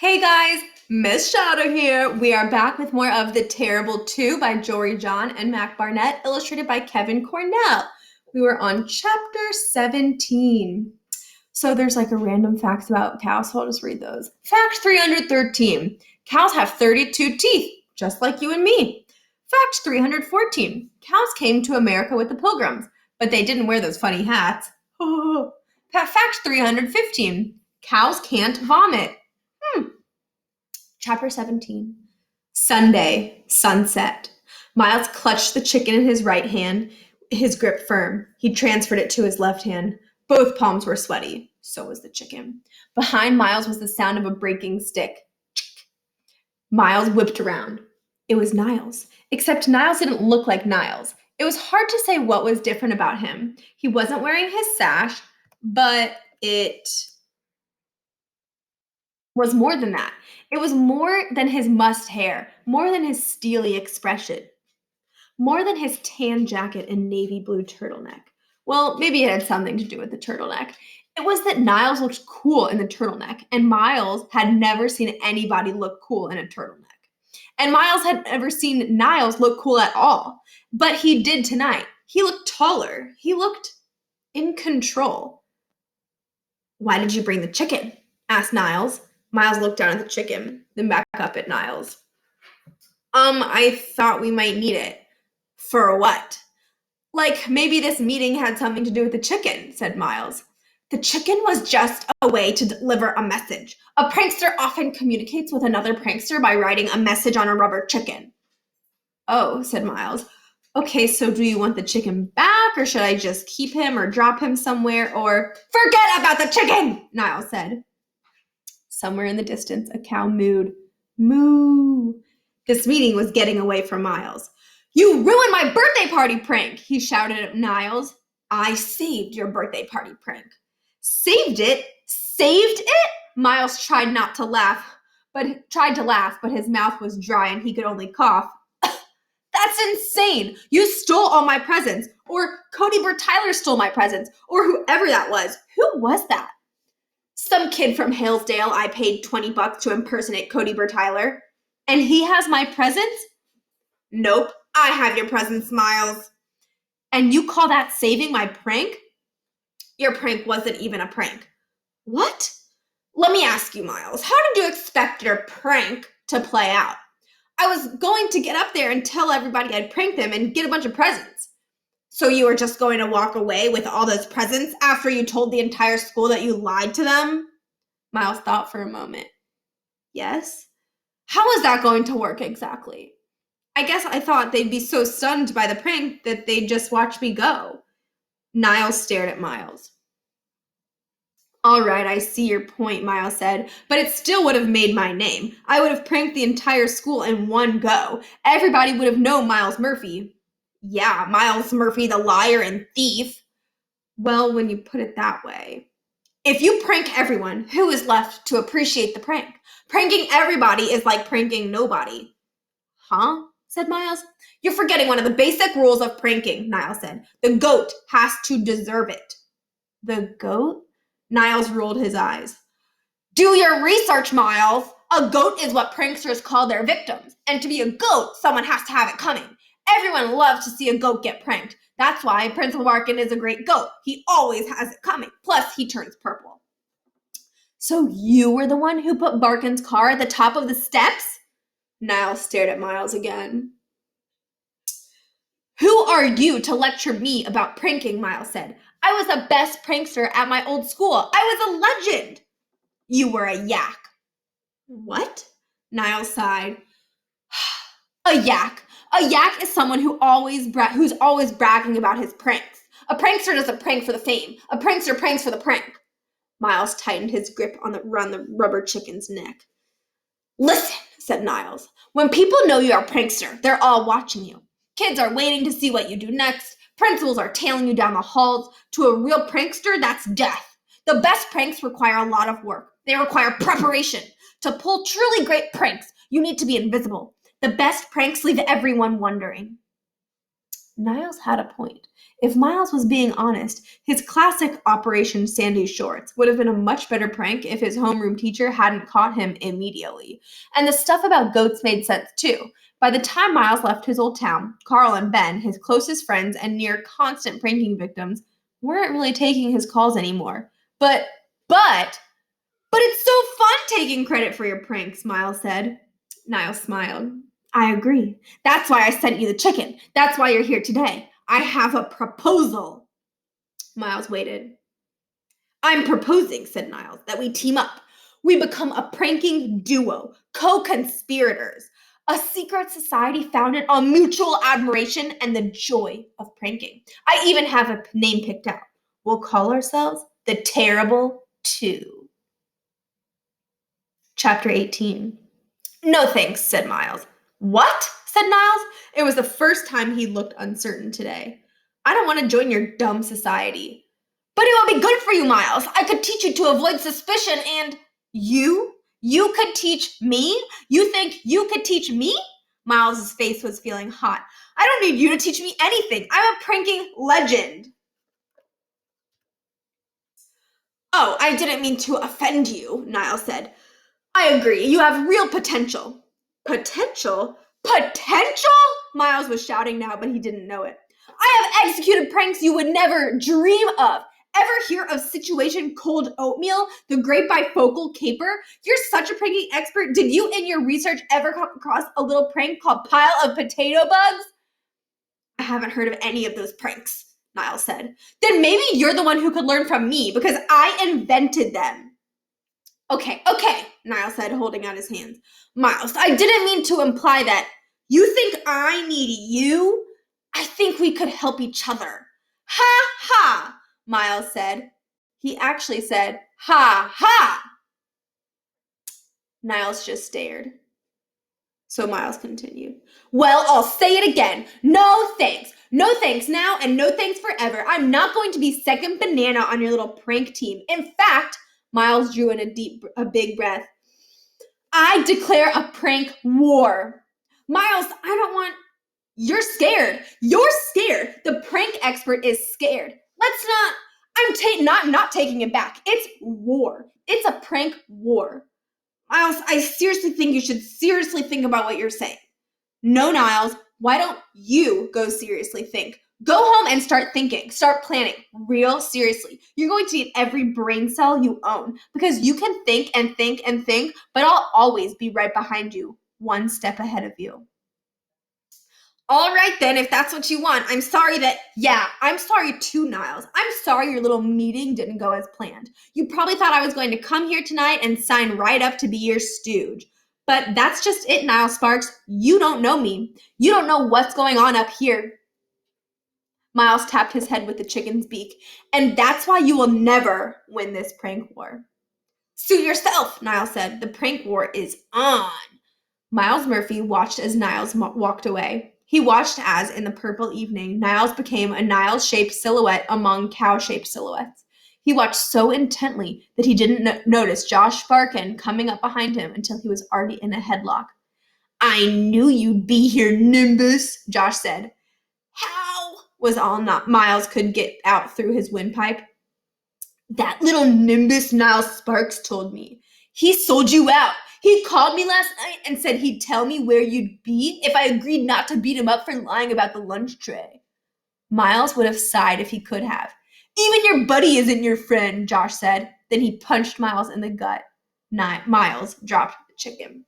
Hey guys, Miss Shadow here. We are back with more of The Terrible 2 by Jory John and Mac Barnett, illustrated by Kevin Cornell. We were on chapter 17. So there's like a random facts about cows, so I'll just read those. Fact 313. Cows have 32 teeth, just like you and me. Fact 314. Cows came to America with the Pilgrims, but they didn't wear those funny hats. Fact 315. Cows can't vomit. Chapter 17. Sunday, sunset. Miles clutched the chicken in his right hand, his grip firm. He transferred it to his left hand. Both palms were sweaty. So was the chicken. Behind Miles was the sound of a breaking stick. Miles whipped around. It was Niles. Except Niles didn't look like Niles. It was hard to say what was different about him. He wasn't wearing his sash, but it was more than that. It was more than his mussed hair, more than his steely expression, more than his tan jacket and navy blue turtleneck. Well, maybe it had something to do with the turtleneck. It was that Niles looked cool in the turtleneck, and Miles had never seen anybody look cool in a turtleneck. And Miles had never seen Niles look cool at all. But he did tonight. He looked taller. He looked in control. "Why did you bring the chicken?" asked Niles. Miles looked down at the chicken, then back up at Niles. I thought we might need it." "For what?" "Like, maybe this meeting had something to do with the chicken," said Miles. "The chicken was just a way to deliver a message. A prankster often communicates with another prankster by writing a message on a rubber chicken." "Oh," said Miles. "Okay, so do you want the chicken back, or should I just keep him or drop him somewhere, or—" "Forget about the chicken," Niles said. Somewhere in the distance, a cow mooed. Moo! This meeting was getting away from Miles. "You ruined my birthday party prank," he shouted at Niles. "I saved your birthday party prank." "Saved it? Saved it?" Miles tried to laugh, but his mouth was dry and he could only cough. "That's insane! You stole all my presents, or Cody Tyler stole my presents, or whoever that was. Who was that?" "Some kid from Hillsdale I paid $20 to impersonate Cody Tyler. And he has my presents?" "Nope, I have your presents, Miles." "And you call that saving my prank?" "Your prank wasn't even a prank." "What?" "Let me ask you, Miles, how did you expect your prank to play out?" "I was going to get up there and tell everybody I'd pranked them and get a bunch of presents." "So you were just going to walk away with all those presents after you told the entire school that you lied to them?" Miles thought for a moment. "Yes." "How is that going to work exactly?" "I guess I thought they'd be so stunned by the prank that they'd just watch me go." Niles stared at Miles. "All right, I see your point," Miles said, "but it still would have made my name. I would have pranked the entire school in one go. Everybody would have known Miles Murphy." "Yeah, Miles Murphy, the liar and thief." "Well, when you put it that way." "If you prank everyone, who is left to appreciate the prank? Pranking everybody is like pranking nobody." "Huh?" said Miles. "You're forgetting one of the basic rules of pranking," Niles said. "The goat has to deserve it." "The goat?" Niles rolled his eyes. "Do your research, Miles. A goat is what pranksters call their victims. And to be a goat, someone has to have it coming. Everyone loves to see a goat get pranked. That's why Principal Barkin is a great goat. He always has it coming. Plus, he turns purple." "So you were the one who put Barkin's car at the top of the steps?" Niles stared at Miles again. "Who are you to lecture me about pranking?" Miles said. "I was the best prankster at my old school. I was a legend." "You were a yak." "What?" Niles sighed. A yak. A yak is someone who's always bragging about his pranks. A prankster doesn't prank for the fame. A prankster pranks for the prank. Miles tightened his grip around the rubber chicken's neck. "Listen," said Niles. "When people know you're a prankster, they're all watching you. Kids are waiting to see what you do next. Principals are tailing you down the halls. To a real prankster, that's death. The best pranks require a lot of work. They require preparation. To pull truly great pranks, you need to be invisible. The best pranks leave everyone wondering." Niles had a point. If Miles was being honest, his classic Operation Sandy Shorts would have been a much better prank if his homeroom teacher hadn't caught him immediately. And the stuff about goats made sense too. By the time Miles left his old town, Carl and Ben, his closest friends and near constant pranking victims, weren't really taking his calls anymore. But it's so fun taking credit for your pranks, Miles said. Niles smiled. I agree. That's why I sent you the chicken. That's why you're here today. I have a proposal. Miles waited. I'm proposing, said Niles, that we team up. We become a pranking duo, co-conspirators, a secret society founded on mutual admiration and the joy of pranking. I even have a name picked out. We'll call ourselves the Terrible Two. Chapter 18. No thanks, said Miles. What? Said Niles. It was the first time he looked uncertain today. I don't want to join your dumb society. But it will be good for you, Miles. I could teach you to avoid suspicion and... You? You could teach me? You think you could teach me? Miles's face was feeling hot. I don't need you to teach me anything. I'm a pranking legend. Oh, I didn't mean to offend you, Niles said. I agree. You have real potential. Potential? Potential? Miles was shouting now, but he didn't know it. I have executed pranks you would never dream of. Ever hear of Situation Cold Oatmeal, the great bifocal caper? You're such a pranking expert. Did you in your research ever come across a little prank called Pile of Potato Bugs? I haven't heard of any of those pranks, Niles said. Then maybe you're the one who could learn from me because I invented them. Okay, Niles said, holding out his hands. Miles, I didn't mean to imply that. You think I need you? I think we could help each other. Ha ha, Miles said. He actually said, ha ha. Niles just stared. So Miles continued. Well, I'll say it again. No thanks. No thanks now and no thanks forever. I'm not going to be second banana on your little prank team. In fact, Miles drew in a big breath. I declare a prank war. Miles, I don't want... You're scared. You're scared. The prank expert is scared. Let's not... I'm not taking it back. It's war. It's a prank war. Miles, I seriously think you should seriously think about what you're saying. No, Niles, why don't you go seriously think? Go home and start thinking. Start planning. Real seriously. You're going to need every brain cell you own because you can think and think and think, but I'll always be right behind you, one step ahead of you. All right, then, if that's what you want. I'm sorry too, Niles. I'm sorry your little meeting didn't go as planned. You probably thought I was going to come here tonight and sign right up to be your stooge. But that's just it, Niles Sparks. You don't know me. You don't know what's going on up here. Miles tapped his head with the chicken's beak. And that's why you will never win this prank war. Suit yourself, Niles said. The prank war is on. Miles Murphy watched as Niles walked away. He watched as, in the purple evening, Niles became a Niles-shaped silhouette among cow-shaped silhouettes. He watched so intently that he didn't notice Josh Barkin coming up behind him until he was already in a headlock. I knew you'd be here, Nimbus, Josh said. How? Was all Miles could get out through his windpipe. That little Nimbus Niles Sparks told me. He sold you out. He called me last night and said he'd tell me where you'd be if I agreed not to beat him up for lying about the lunch tray. Miles would have sighed if he could have. Even your buddy isn't your friend, Josh said. Then he punched Miles in the gut. Miles dropped the chicken.